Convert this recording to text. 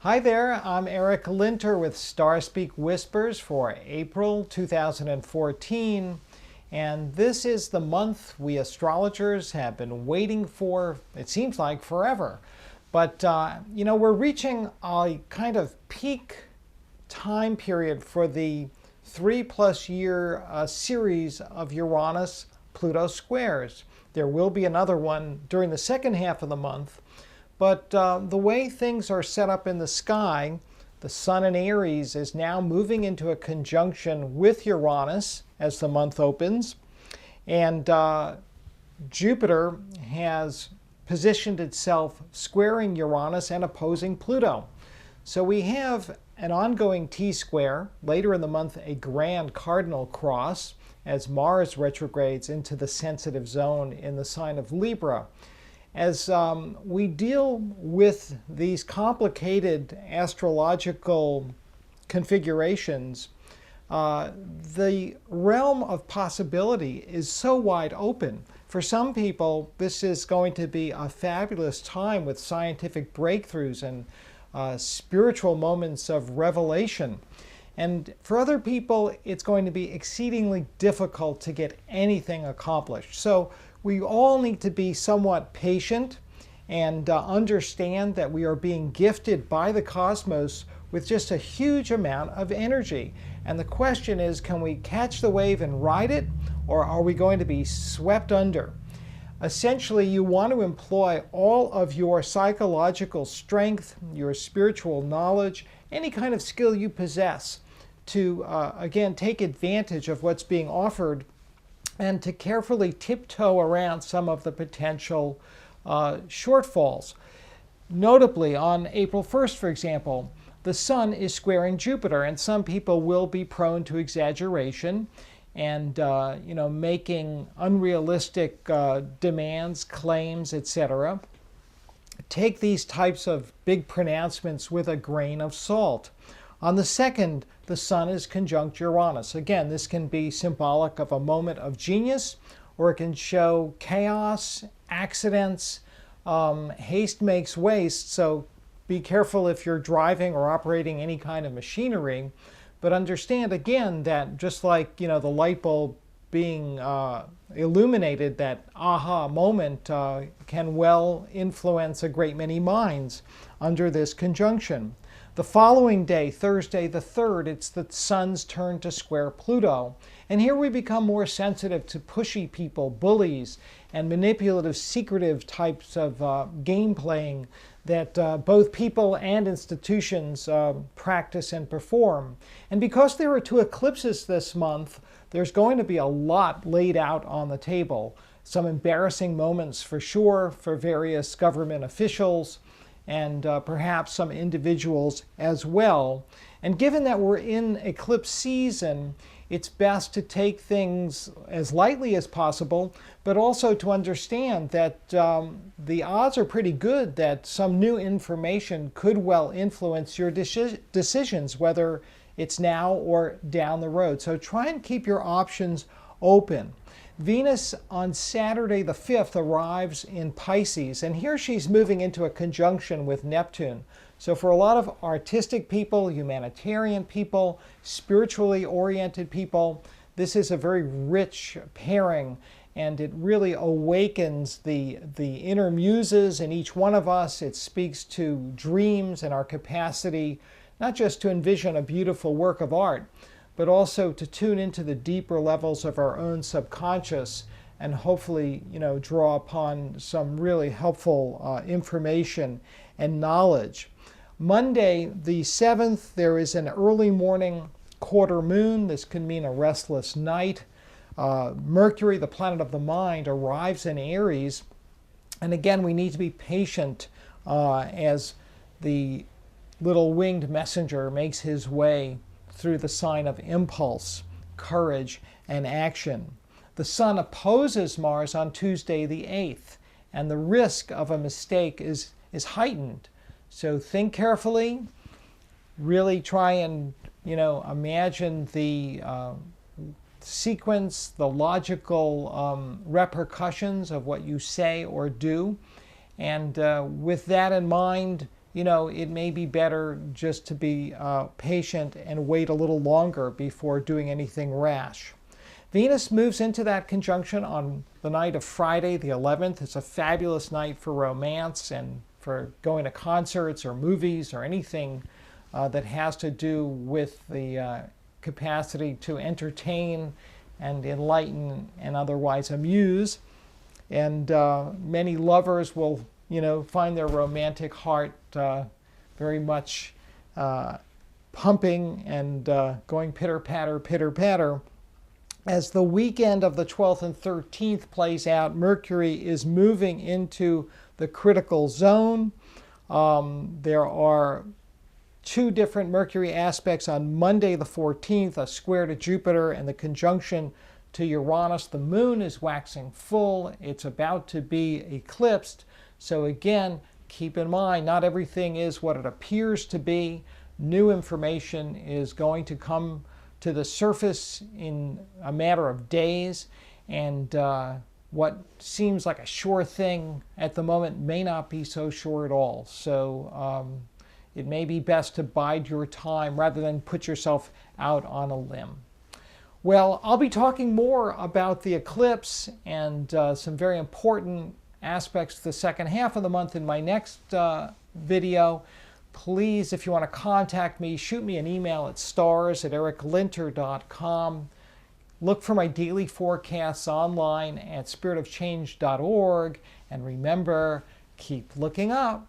Hi there, I'm Eric Linter with Starspeak Whispers for April 2014. And this is the month we astrologers have been waiting for, it seems like forever. But, we're reaching a kind of peak time period for the 3+ year series of Uranus-Pluto squares. There will be another one during the second half of the month. But the way things are set up in the sky, the Sun in Aries is now moving into a conjunction with Uranus as the month opens. And Jupiter has positioned itself squaring Uranus and opposing Pluto. So we have an ongoing T-square, later in the month a grand cardinal cross, as Mars retrogrades into the sensitive zone in the sign of Libra. As we deal with these complicated astrological configurations, the realm of possibility is so wide open. For some people, this is going to be a fabulous time with scientific breakthroughs and spiritual moments of revelation. And for other people, it's going to be exceedingly difficult to get anything accomplished. So we all need to be somewhat patient and understand that we are being gifted by the cosmos with just a huge amount of energy. And the question is, can we catch the wave and ride it, or are we going to be swept under? Essentially, you want to employ all of your psychological strength, your spiritual knowledge, any kind of skill you possess to, again, take advantage of what's being offered and to carefully tiptoe around some of the potential shortfalls. Notably, on April 1st, for example, the Sun is squaring Jupiter, and some people will be prone to exaggeration and making unrealistic demands, claims, etc. Take these types of big pronouncements with a grain of salt. On the 2nd, the Sun is conjunct Uranus. Again, this can be symbolic of a moment of genius, or it can show chaos, accidents. Haste makes waste, so be careful if you're driving or operating any kind of machinery. But understand, again, that just like, the light bulb being illuminated, that aha moment can well influence a great many minds under this conjunction. The following day, Thursday the 3rd, it's the Sun's turn to square Pluto. And here we become more sensitive to pushy people, bullies, and manipulative, secretive types of game playing that both people and institutions practice and perform. And because there are 2 eclipses this month, there's going to be a lot laid out on the table. Some embarrassing moments for sure for various government officials, and perhaps some individuals as well. And given that we're in eclipse season, it's best to take things as lightly as possible, but also to understand that the odds are pretty good that some new information could well influence your decisions, whether it's now or down the road. So try and keep your options open. Venus on Saturday the 5th arrives in Pisces, and here she's moving into a conjunction with Neptune. So for a lot of artistic people, humanitarian people, spiritually oriented people, this is a very rich pairing, and it really awakens the inner muses in each one of us. It speaks to dreams and our capacity not just to envision a beautiful work of art, but also to tune into the deeper levels of our own subconscious and hopefully, draw upon some really helpful information and knowledge. Monday, the 7th, there is an early morning quarter moon. This can mean a restless night. Mercury, the planet of the mind, arrives in Aries. And again, we need to be patient as the little winged messenger makes his way through the sign of impulse, courage, and action. The Sun opposes Mars on Tuesday the 8th, and the risk of a mistake is heightened. So think carefully, really try and, imagine the sequence, the logical repercussions of what you say or do. And with that in mind, it may be better just to be patient and wait a little longer before doing anything rash. Venus moves into that conjunction on the night of Friday the 11th. It's a fabulous night for romance and for going to concerts or movies or anything that has to do with the capacity to entertain and enlighten and otherwise amuse. And many lovers will, find their romantic heart very much pumping and going pitter-patter, pitter-patter. As the weekend of the 12th and 13th plays out, Mercury is moving into the critical zone. There are two different Mercury aspects on Monday the 14th, a square to Jupiter and the conjunction to Uranus. The moon is waxing full. It's about to be eclipsed. So again, keep in mind, not everything is what it appears to be. New information is going to come to the surface in a matter of days, and what seems like a sure thing at the moment may not be so sure at all. So it may be best to bide your time rather than put yourself out on a limb. Well, I'll be talking more about the eclipse and some very important aspects of the second half of the month in my next video. Please, if you want to contact me, shoot me an email at stars@ericlinter.com. Look for my daily forecasts online at spiritofchange.org. And remember, keep looking up.